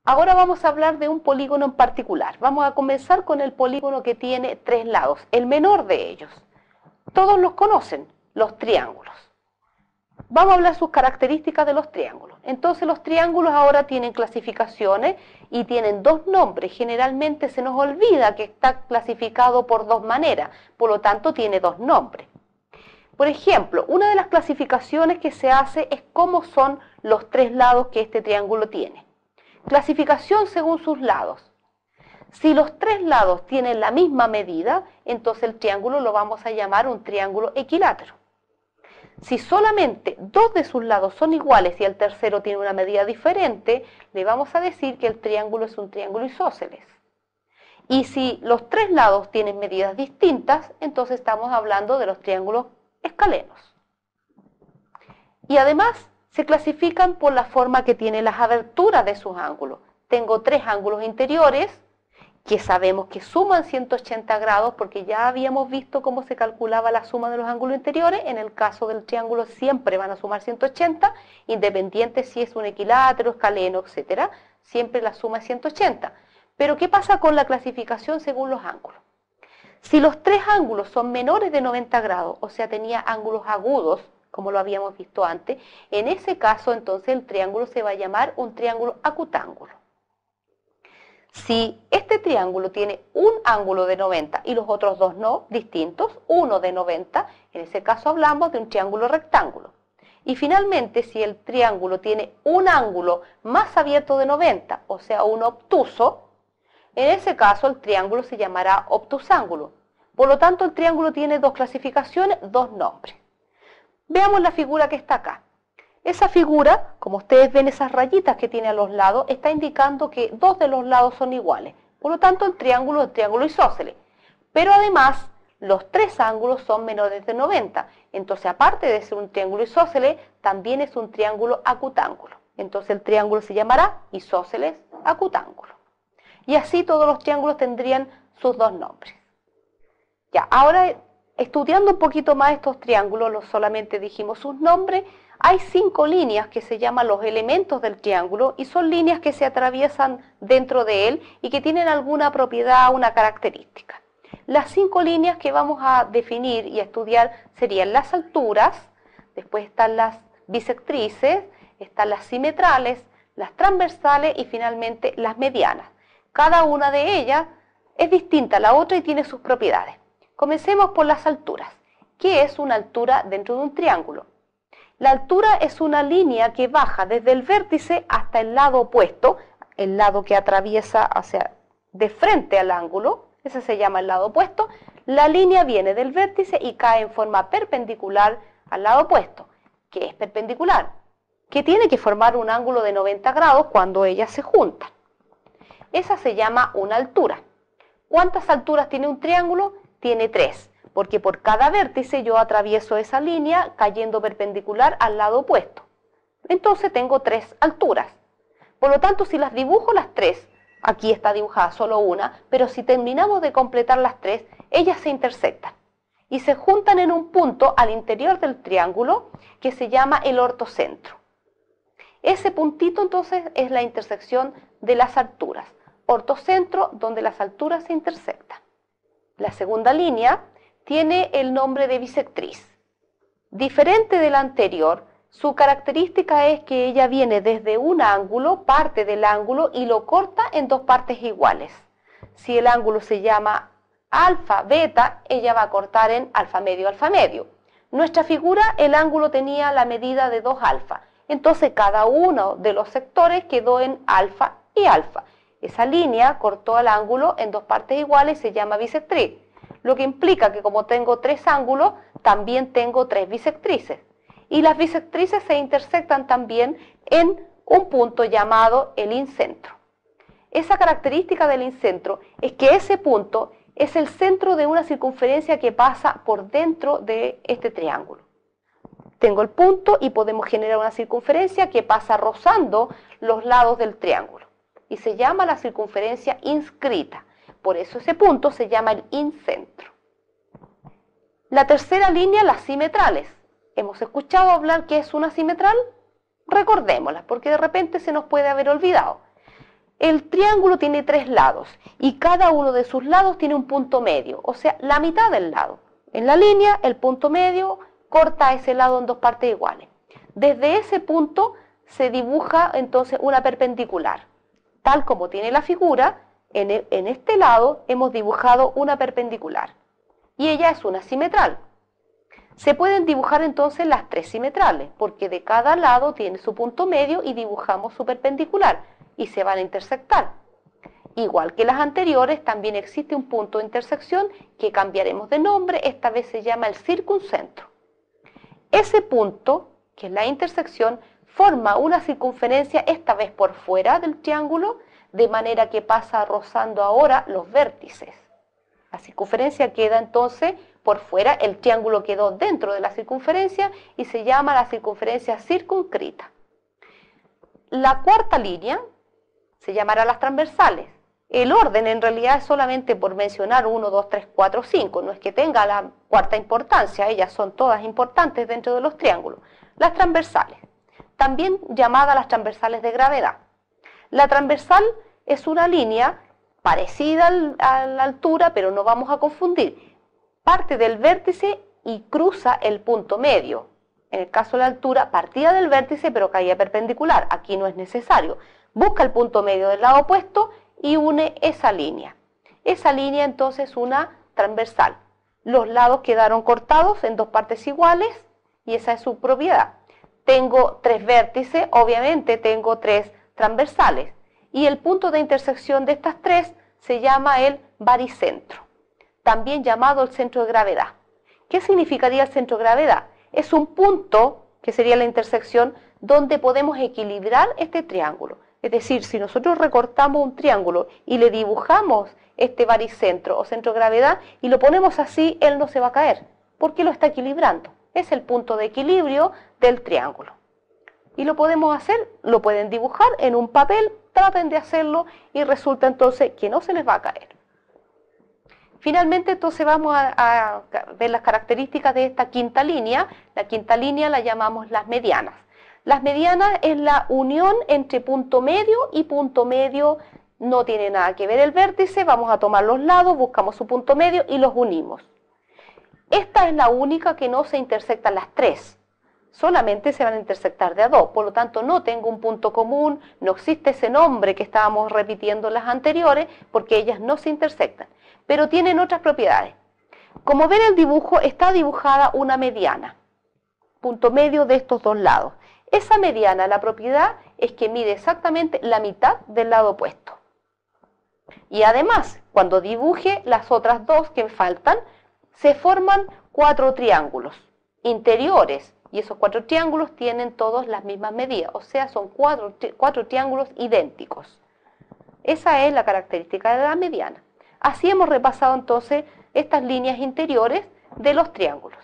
Ahora vamos a hablar de un polígono en particular. Vamos a comenzar con el polígono que tiene tres lados, el menor de ellos. Todos los conocen, los triángulos. Vamos a hablar sus características de los triángulos. Entonces los triángulos ahora tienen clasificaciones y tienen dos nombres. Generalmente se nos olvida que está clasificado por dos maneras, por lo tanto tiene dos nombres. Por ejemplo, una de las clasificaciones que se hace es cómo son los tres lados que este triángulo tiene. Clasificación según sus lados. Si los tres lados tienen la misma medida, entonces el triángulo lo vamos a llamar un triángulo equilátero. Si solamente dos de sus lados son iguales y el tercero tiene una medida diferente, le vamos a decir que el triángulo es un triángulo isósceles. Y si los tres lados tienen medidas distintas, entonces estamos hablando de los triángulos escalenos. Y además se clasifican por la forma que tienen las aberturas de sus ángulos. Tengo tres ángulos interiores que sabemos que suman 180 grados porque ya habíamos visto cómo se calculaba la suma de los ángulos interiores. En el caso del triángulo siempre van a sumar 180, independiente si es un equilátero, escaleno, etc. Siempre la suma es 180. Pero ¿qué pasa con la clasificación según los ángulos? Si los tres ángulos son menores de 90 grados, o sea, tenía ángulos agudos, como lo habíamos visto antes, en ese caso entonces el triángulo se va a llamar un triángulo acutángulo. Si este triángulo tiene un ángulo de 90 y los otros dos no, distintos, uno de 90, en ese caso hablamos de un triángulo rectángulo. Y finalmente, si el triángulo tiene un ángulo más abierto de 90, o sea, un obtuso, en ese caso el triángulo se llamará obtusángulo. Por lo tanto, el triángulo tiene dos clasificaciones, dos nombres. Veamos la figura que está acá. Esa figura, como ustedes ven esas rayitas que tiene a los lados, está indicando que dos de los lados son iguales. Por lo tanto, el triángulo es el triángulo isósceles. Pero además, los tres ángulos son menores de 90. Entonces, aparte de ser un triángulo isósceles, también es un triángulo acutángulo. Entonces, el triángulo se llamará isósceles acutángulo. Y así todos los triángulos tendrían sus dos nombres. Ya, ahora, estudiando un poquito más estos triángulos, no solamente dijimos sus nombres, hay 5 líneas que se llaman los elementos del triángulo y son líneas que se atraviesan dentro de él y que tienen alguna propiedad, una característica. Las 5 líneas que vamos a definir y a estudiar serían las alturas, después están las bisectrices, están las simetrales, las transversales y finalmente las medianas. Cada una de ellas es distinta a la otra y tiene sus propiedades. Comencemos por las alturas. ¿Qué es una altura dentro de un triángulo? La altura es una línea que baja desde el vértice hasta el lado opuesto, el lado que atraviesa hacia de frente al ángulo, ese se llama el lado opuesto. La línea viene del vértice y cae en forma perpendicular al lado opuesto. ¿Qué es perpendicular? Que tiene que formar un ángulo de 90 grados cuando ellas se juntan. Esa se llama una altura. ¿Cuántas alturas tiene un triángulo? Tiene 3. Porque por cada vértice yo atravieso esa línea cayendo perpendicular al lado opuesto. Entonces tengo 3 alturas. Por lo tanto, si las dibujo las 3, aquí está dibujada solo una, pero si terminamos de completar las 3, ellas se intersectan y se juntan en un punto al interior del triángulo que se llama el ortocentro. Ese puntito entonces es la intersección de las alturas. Ortocentro donde las alturas se intersectan. La segunda línea tiene el nombre de bisectriz. Diferente de la anterior, su característica es que ella viene desde un ángulo, parte del ángulo, y lo corta en dos partes iguales. Si el ángulo se llama alfa, beta, ella va a cortar en alfa medio. Nuestra figura, el ángulo tenía la medida de 2 alfa. Entonces cada uno de los sectores quedó en alfa y alfa. Esa línea cortó el ángulo en dos partes iguales y se llama bisectriz. Lo que implica que como tengo 3 ángulos, también tengo 3 bisectrices. Y las bisectrices se intersectan también en un punto llamado el incentro. Esa característica del incentro es que ese punto es el centro de una circunferencia que pasa por dentro de este triángulo. Tengo el punto y podemos generar una circunferencia que pasa rozando los lados del triángulo. Y se llama la circunferencia inscrita. Por eso ese punto se llama el incentro. La tercera línea, las simetrales. ¿Hemos escuchado hablar qué es una simetral? Recordémosla, porque de repente se nos puede haber olvidado. El triángulo tiene 3 lados y cada uno de sus lados tiene un punto medio, o sea, la mitad del lado. En la línea, el punto medio corta ese lado en 2 partes iguales. Desde ese punto se dibuja entonces una perpendicular. Tal como tiene la figura, en este lado hemos dibujado una perpendicular. Y ella es una simetral. Se pueden dibujar entonces las 3 simetrales, porque de cada lado tiene su punto medio y dibujamos su perpendicular, y se van a intersectar. Igual que las anteriores, también existe un punto de intersección que cambiaremos de nombre, esta vez se llama el circuncentro. Ese punto, que es la intersección, forma una circunferencia, esta vez por fuera del triángulo, de manera que pasa rozando ahora los vértices. La circunferencia queda entonces por fuera, el triángulo quedó dentro de la circunferencia y se llama la circunferencia circunscrita. La cuarta línea se llamará las transversales. El orden en realidad es solamente por mencionar 1, 2, 3, 4, 5, no es que tenga la cuarta importancia, ellas son todas importantes dentro de los triángulos. Las transversales, también llamadas las transversales de gravedad. La transversal es una línea parecida a la altura, pero no vamos a confundir. Parte del vértice y cruza el punto medio. En el caso de la altura, partía del vértice pero caía perpendicular. Aquí no es necesario. Busca el punto medio del lado opuesto y une esa línea. Esa línea entonces es una transversal. Los lados quedaron cortados en 2 partes iguales y esa es su propiedad. Tengo 3 vértices, obviamente tengo 3 transversales. Y el punto de intersección de estas 3 se llama el baricentro, también llamado el centro de gravedad. ¿Qué significaría el centro de gravedad? Es un punto, que sería la intersección, donde podemos equilibrar este triángulo. Es decir, si nosotros recortamos un triángulo y le dibujamos este baricentro o centro de gravedad y lo ponemos así, él no se va a caer, porque lo está equilibrando. Es el punto de equilibrio del triángulo. Y lo podemos hacer, lo pueden dibujar en un papel, traten de hacerlo y resulta entonces que no se les va a caer. Finalmente entonces vamos a ver las características de esta quinta línea. La quinta línea la llamamos las medianas. Las medianas es la unión entre punto medio y punto medio, no tiene nada que ver el vértice, vamos a tomar los lados, buscamos su punto medio y los unimos. Esta es la única que no se intersectan las 3. Solamente se van a intersectar de a 2, por lo tanto no tengo un punto común, no existe ese nombre que estábamos repitiendo en las anteriores, porque ellas no se intersectan, pero tienen otras propiedades. Como ven el dibujo, está dibujada una mediana, punto medio de estos 2 lados. Esa mediana, la propiedad es que mide exactamente la mitad del lado opuesto. Y además, cuando dibuje las otras 2 que me faltan, se forman 4 triángulos interiores. Y esos 4 triángulos tienen todos las mismas medidas, o sea, son 4 triángulos idénticos. Esa es la característica de la mediana. Así hemos repasado entonces estas líneas interiores de los triángulos.